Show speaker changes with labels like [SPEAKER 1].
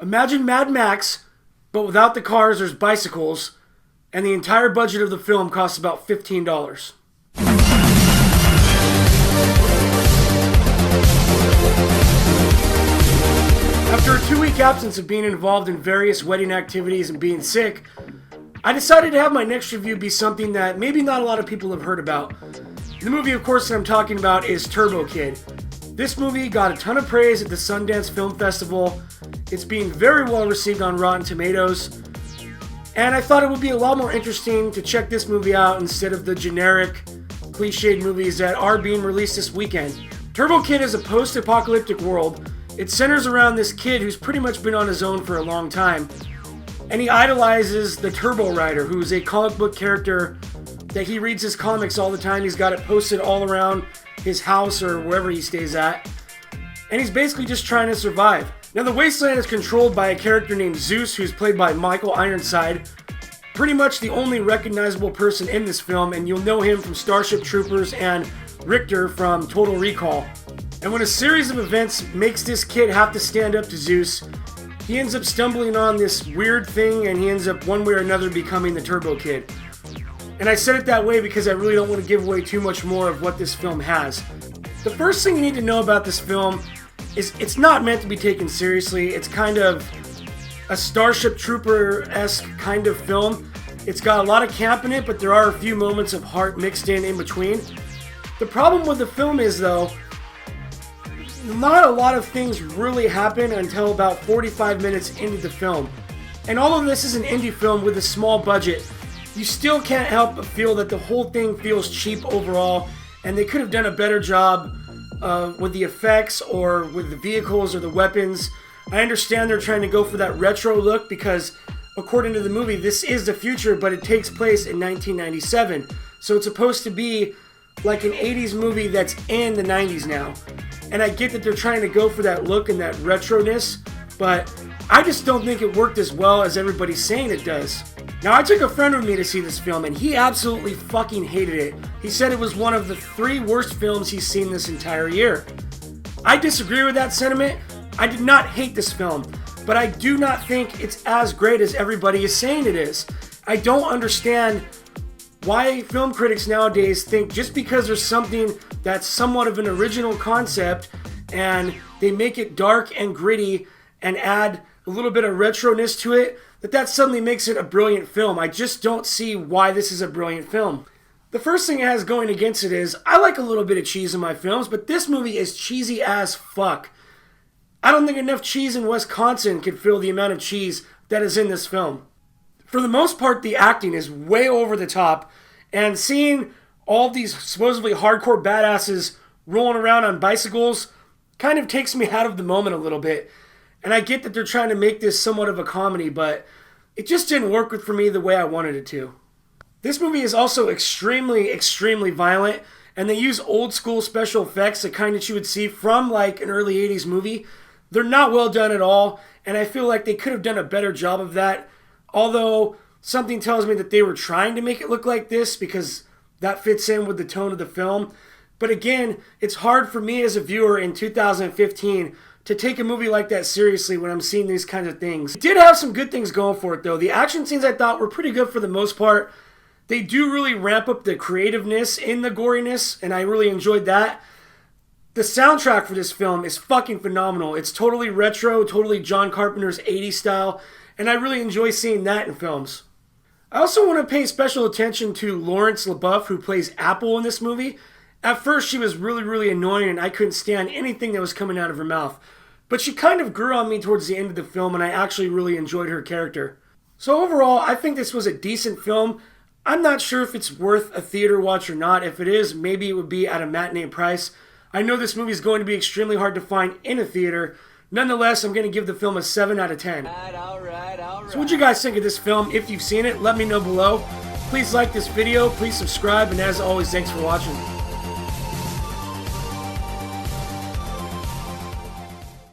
[SPEAKER 1] Imagine Mad Max, but without the cars, there's bicycles, and the entire budget of the film costs about $15. After a 2-week absence of being involved in various wedding activities and being sick, I decided to have my next review be something that maybe not a lot of people have heard about. The movie, of course, that I'm talking about is Turbo Kid. This movie got a ton of praise at the Sundance Film Festival. It's being very well received on Rotten Tomatoes. And I thought it would be a lot more interesting to check this movie out instead of the generic, cliched movies that are being released this weekend. Turbo Kid is a post-apocalyptic world. It centers around this kid who's pretty much been on his own for a long time. And he idolizes the Turbo Rider, who's a comic book character that he reads his comics all the time. He's got it posted all around his house or wherever he stays at. And he's basically just trying to survive. Now, the Wasteland is controlled by a character named Zeus, who's played by Michael Ironside. Pretty much the only recognizable person in this film, and you'll know him from Starship Troopers and Richter from Total Recall. And when a series of events makes this kid have to stand up to Zeus, he ends up stumbling on this weird thing, and he ends up one way or another becoming the Turbo Kid. And I said it that way because I really don't want to give away too much more of what this film has. The first thing you need to know about this film is it's not meant to be taken seriously. It's kind of a Starship Trooper-esque kind of film. It's got a lot of camp in it, but there are a few moments of heart mixed in between. The problem with the film is, though, not a lot of things really happen until about 45 minutes into the film. And although this is an indie film with a small budget, you still can't help but feel that the whole thing feels cheap overall, and they could have done a better job with the effects or with the vehicles or the weapons. I understand they're trying to go for that retro look because, according to the movie, this is the future, but it takes place in 1997. So it's supposed to be like an 80s movie that's in the 90s now. And I get that they're trying to go for that look and that retroness, but I just don't think it worked as well as everybody's saying it does. Now, I took a friend with me to see this film, and he absolutely fucking hated it. He said it was one of the 3 worst films he's seen this entire year. I disagree with that sentiment. I did not hate this film, but I do not think it's as great as everybody is saying it is. I don't understand why film critics nowadays think just because there's something that's somewhat of an original concept and they make it dark and gritty and add a little bit of retroness to it, that suddenly makes it a brilliant film. I just don't see why this is a brilliant film. The first thing it has going against it is I like a little bit of cheese in my films, but this movie is cheesy as fuck. I don't think enough cheese in Wisconsin could fill the amount of cheese that is in this film. For the most part, the acting is way over the top, and seeing all these supposedly hardcore badasses rolling around on bicycles kind of takes me out of the moment a little bit. And I get that they're trying to make this somewhat of a comedy, but it just didn't work for me the way I wanted it to. This movie is also extremely, extremely violent, and they use old school special effects, the kind that you would see from like an early 80s movie. They're not well done at all, and I feel like they could have done a better job of that. Although something tells me that they were trying to make it look like this because that fits in with the tone of the film. But again, it's hard for me as a viewer in 2015 to take a movie like that seriously when I'm seeing these kinds of things. It did have some good things going for it, though. The action scenes I thought were pretty good for the most part. They do really ramp up the creativeness in the goriness, and I really enjoyed that. The soundtrack for this film is fucking phenomenal. It's totally retro, totally John Carpenter's 80s style, and I really enjoy seeing that in films. I also want to pay special attention to Lawrence LaBeouf, who plays Apple in this movie. At first, she was really, really annoying, and I couldn't stand anything that was coming out of her mouth. But she kind of grew on me towards the end of the film, and I actually really enjoyed her character. So overall, I think this was a decent film. I'm not sure if it's worth a theater watch or not. If it is, maybe it would be at a matinee price. I know this movie is going to be extremely hard to find in a theater. Nonetheless, I'm going to give the film a 7 out of 10. All right. So what do you guys think of this film? If you've seen it, let me know below. Please like this video, please subscribe, and as always, thanks for watching.